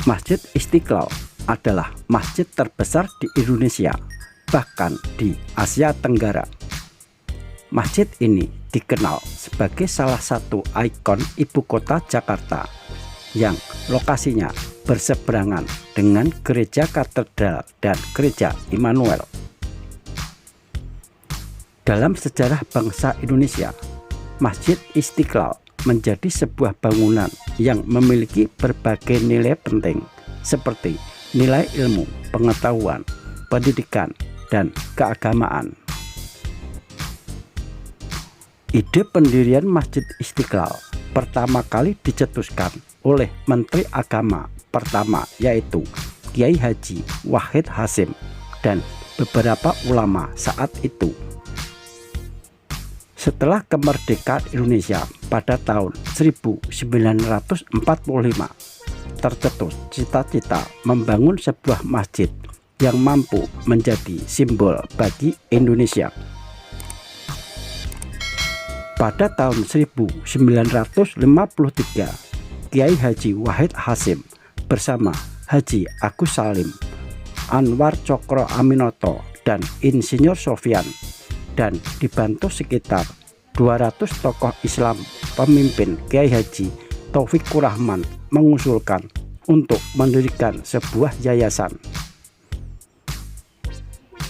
Masjid Istiqlal adalah masjid terbesar di Indonesia, bahkan di Asia Tenggara. Masjid ini dikenal sebagai salah satu ikon ibu kota Jakarta yang lokasinya berseberangan dengan Gereja Katedral dan Gereja Immanuel. Dalam sejarah bangsa Indonesia, Masjid Istiqlal menjadi sebuah bangunan yang memiliki berbagai nilai penting seperti nilai ilmu, pengetahuan, pendidikan, dan keagamaan. Ide pendirian Masjid Istiqlal pertama kali dicetuskan oleh Menteri Agama pertama, yaitu Kiai Haji Wahid Hasyim dan beberapa ulama saat itu. Setelah kemerdekaan Indonesia pada tahun 1945, tercetus cita-cita membangun sebuah masjid yang mampu menjadi simbol bagi Indonesia. Pada tahun 1953, Kiai Haji Wahid Hasyim bersama Haji Agus Salim, Anwar Cokro Aminoto, dan Insinyur Sofyan, dan dibantu sekitar 200 tokoh Islam pemimpin Kiai Haji Taufikur Rahman mengusulkan untuk mendirikan sebuah yayasan.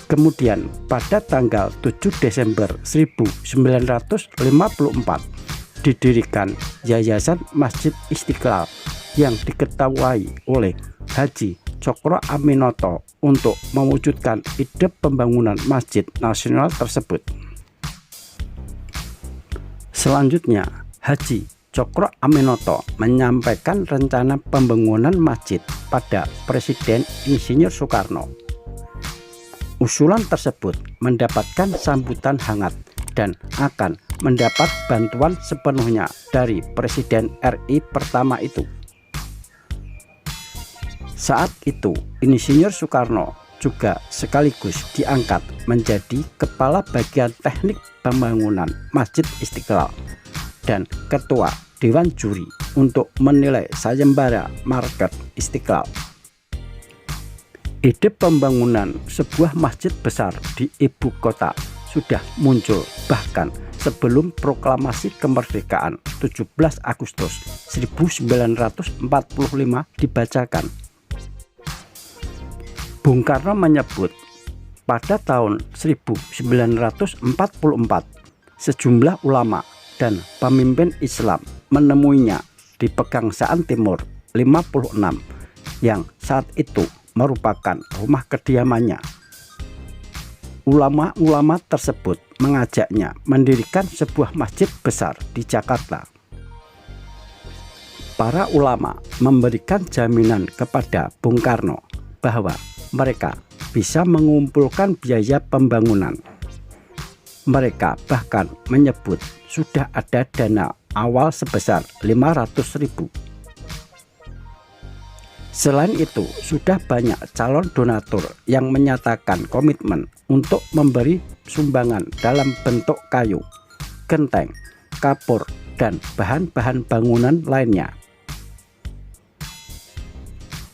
Kemudian pada tanggal 7 Desember 1954 didirikan Yayasan Masjid Istiqlal yang diketuai oleh Haji Cokro Aminoto untuk mewujudkan ide pembangunan Masjid Nasional tersebut. Selanjutnya, Haji Cokro Aminoto menyampaikan rencana pembangunan masjid pada Presiden Insinyur Soekarno. Usulan tersebut mendapatkan sambutan hangat dan akan mendapat bantuan sepenuhnya dari Presiden RI pertama itu. Saat itu, Insinyur Soekarno juga sekaligus diangkat menjadi Kepala Bagian Teknik Pembangunan Masjid Istiqlal dan Ketua Dewan Juri untuk menilai sayembara market Istiqlal. Ide pembangunan sebuah masjid besar di ibu kota sudah muncul bahkan sebelum proklamasi kemerdekaan 17 Agustus 1945 dibacakan. Bung Karno menyebut pada tahun 1944 sejumlah ulama dan pemimpin Islam menemuinya di Pegangsaan Timur 56 yang saat itu merupakan rumah kediamannya. Ulama-ulama tersebut mengajaknya mendirikan sebuah masjid besar di Jakarta. Para ulama memberikan jaminan kepada Bung Karno bahwa mereka bisa mengumpulkan biaya pembangunan. Mereka bahkan menyebut sudah ada dana awal sebesar 500.000. Selain itu, sudah banyak calon donatur yang menyatakan komitmen untuk memberi sumbangan dalam bentuk kayu, genteng, kapur, dan bahan-bahan bangunan lainnya.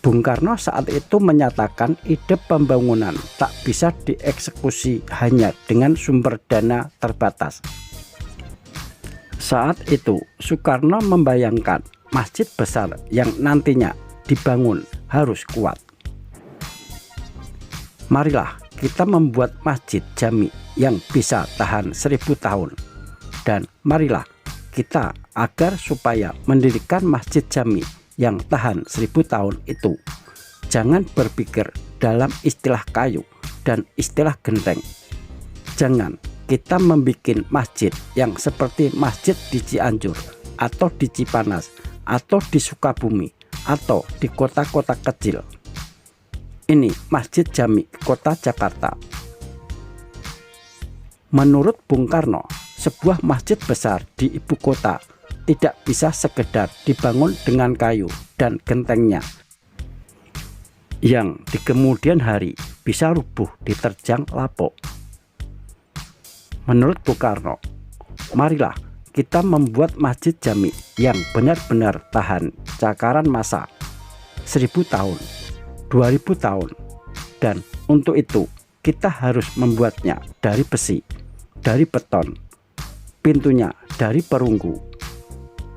Bung Karno saat itu menyatakan ide pembangunan tak bisa dieksekusi hanya dengan sumber dana terbatas. Saat itu Soekarno membayangkan masjid besar yang nantinya dibangun harus kuat. Marilah kita membuat masjid jami yang bisa tahan 1000 tahun, dan marilah kita agar supaya mendirikan masjid jami yang tahan 1000 tahun itu, jangan berpikir dalam istilah kayu dan istilah genteng. Jangan kita membuat masjid yang seperti masjid di Cianjur atau di Cipanas atau di Sukabumi atau di kota-kota kecil. Ini masjid jami kota Jakarta. Menurut Bung Karno, sebuah masjid besar di ibu kota tidak bisa sekedar dibangun dengan kayu dan gentengnya yang di kemudian hari bisa rubuh diterjang lapuk. Menurut Bung Karno, marilah kita membuat masjid jami yang benar-benar tahan cakaran massa, 1000 tahun, 2000 tahun. Dan untuk itu kita harus membuatnya dari besi, dari beton, pintunya dari perunggu,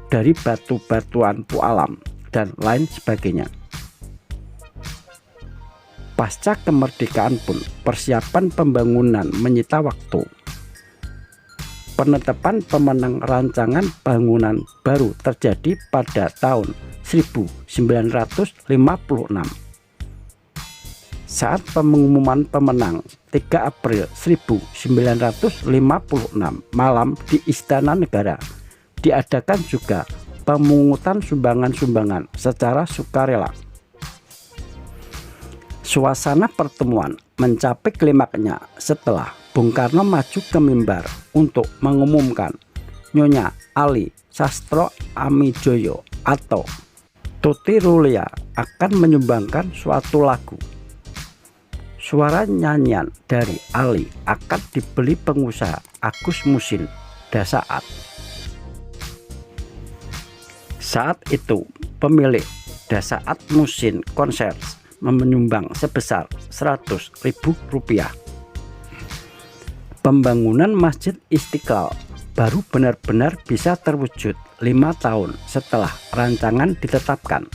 dari batu-batuan pualam, dan lain sebagainya. Pasca kemerdekaan pun persiapan pembangunan menyita waktu. Penetapan pemenang rancangan bangunan baru terjadi pada tahun 1956. Saat pengumuman pemenang 3 April 1956 malam di Istana Negara, diadakan juga pemungutan sumbangan-sumbangan secara sukarela. Suasana pertemuan mencapai klimaksnya setelah Bung Karno maju ke mimbar untuk mengumumkan Nyonya Ali Sastro Amijoyo atau Tuti Rulia akan menyumbangkan suatu lagu. Suara nyanyian dari Ali akan dibeli pengusaha Agus Musin Dasaat. Saat itu pemilik Dasaat Musin Concerts menyumbang sebesar Rp100.000. Pembangunan Masjid Istiqlal baru benar-benar bisa terwujud 5 tahun setelah rancangan ditetapkan.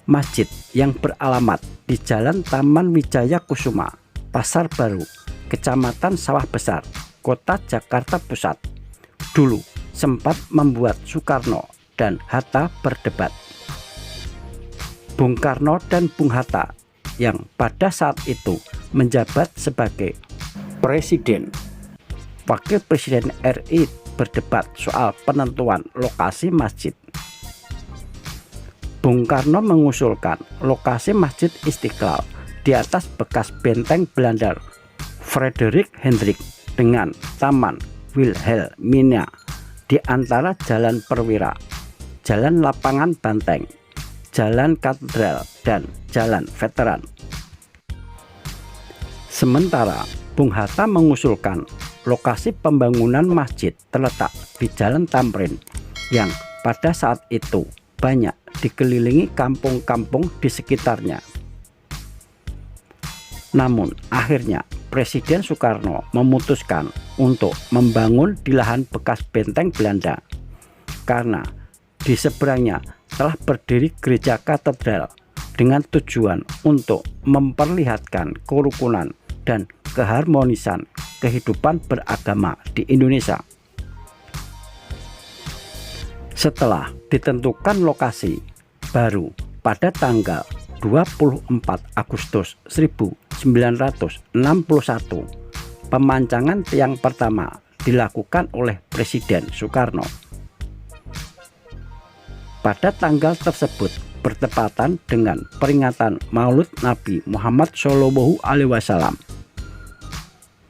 Masjid yang beralamat di Jalan Taman Wijaya Kusuma, Pasar Baru, Kecamatan Sawah Besar, Kota Jakarta Pusat, dulu sempat membuat Soekarno dan Hatta berdebat. Bung Karno dan Bung Hatta yang pada saat itu menjabat sebagai Presiden, Wakil Presiden RI berdebat soal penentuan lokasi masjid. Bung Karno mengusulkan lokasi Masjid Istiqlal di atas bekas benteng Belanda Frederik Hendrik dengan Taman Wilhelmina di antara Jalan Perwira, Jalan Lapangan Banteng, Jalan Katedral, dan Jalan Veteran. Sementara Bung Hatta mengusulkan lokasi pembangunan masjid terletak di Jalan Tamrin yang pada saat itu banyak dikelilingi kampung-kampung di sekitarnya. Namun akhirnya Presiden Soekarno memutuskan untuk membangun di lahan bekas benteng Belanda karena di seberangnya telah berdiri gereja katedral dengan tujuan untuk memperlihatkan kerukunan dan keharmonisan kehidupan beragama di Indonesia. Setelah ditentukan lokasi, baru pada tanggal 24 Agustus 1961 pemancangan tiang pertama dilakukan oleh Presiden Soekarno. Pada tanggal tersebut bertepatan dengan peringatan Maulid Nabi Muhammad SAW.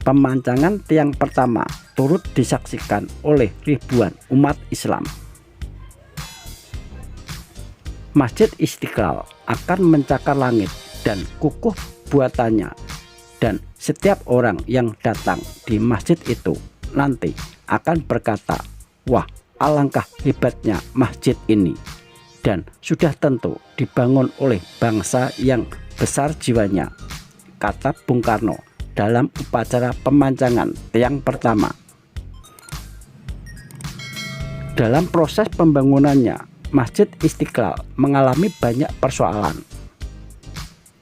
Pemancangan tiang pertama turut disaksikan oleh ribuan umat Islam. Masjid Istiqlal akan mencakar langit dan kukuh buatannya, dan setiap orang yang datang di masjid itu nanti akan berkata, "Wah, alangkah hebatnya masjid ini, dan sudah tentu dibangun oleh bangsa yang besar jiwanya," kata Bung Karno dalam upacara pemancangan tiang pertama. Dalam proses pembangunannya, Masjid Istiqlal mengalami banyak persoalan.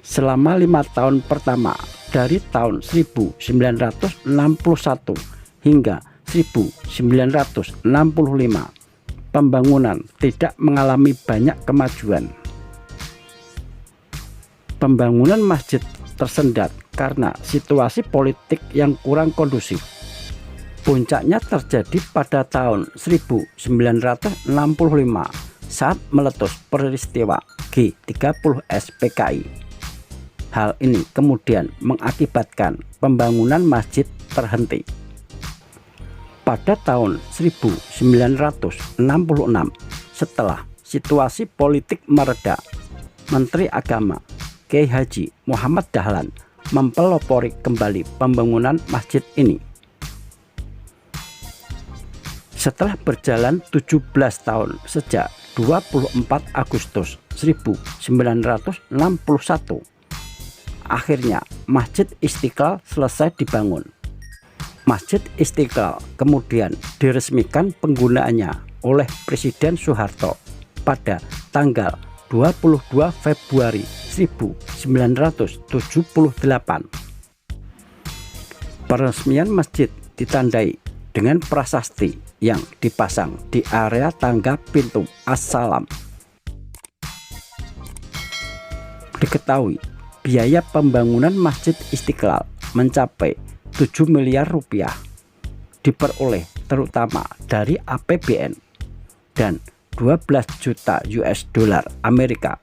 Selama 5 tahun pertama, dari tahun 1961 hingga 1965, pembangunan tidak mengalami banyak kemajuan. Pembangunan masjid tersendat karena situasi politik yang kurang kondusif. Puncaknya terjadi pada tahun 1965 saat meletus peristiwa G30S PKI. Hal ini kemudian mengakibatkan pembangunan masjid terhenti. Pada tahun 1966, setelah situasi politik mereda, Menteri Agama Kiai Haji Muhammad Dahlan mempelopori kembali pembangunan masjid ini. Setelah berjalan 17 tahun sejak 24 Agustus 1961. Akhirnya Masjid Istiqlal selesai dibangun. Masjid Istiqlal kemudian diresmikan penggunaannya oleh Presiden Soeharto pada tanggal 22 Februari 1978. Peresmian masjid ditandai dengan prasasti yang dipasang di area tangga pintu As-Salam. Diketahui biaya pembangunan Masjid Istiqlal mencapai 7 miliar rupiah, diperoleh terutama dari APBN, dan 12 juta US dollar Amerika